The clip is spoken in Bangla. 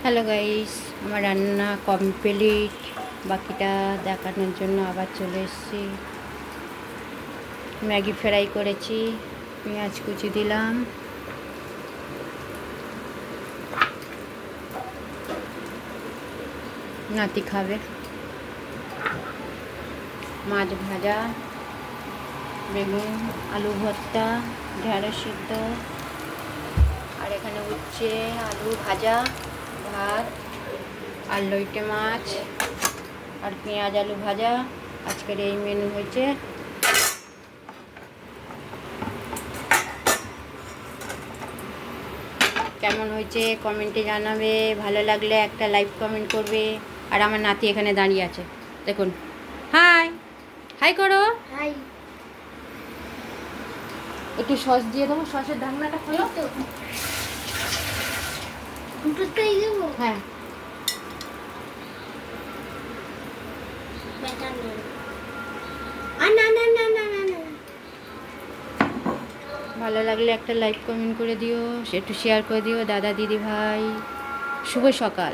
হ্যালো গাইস, আমার রান্না কমপ্লিট। বাকিটা দেখানোর জন্য আবার চলে এসেছি। ম্যাগি ফ্রাই করেছি, পেঁয়াজ কুচি দিলাম, নাতি খাবে। মাছ ভাজা, বেগুন আলু ভর্তা, ঢেঁড়স সিদ্ধ, আর এখানে উচ্ছে আলু ভাজা, ভাত আর লইটে মাছ আর পেঁয়াজ আলু ভাজা। আজকের এই মেনু হয়েছে। কেমন হয়েছে কমেন্টে জানাবে, ভালো লাগলে একটা লাইক কমেন্ট করবে। আর আমার নাতি এখানে দাঁড়িয়ে আছে, দেখুন। হাই হাই করো। হাই। একটু সস দিয়ে দেবো, সসের ঢাকনাটা খোলো। দুটোই দেবো? হ্যাঁ। না না না না না না। ভালো লাগলে একটা লাইক কমেন্ট করে দিও, একটু শেয়ার করে দিও। দাদা দিদি ভাই, শুভ সকাল।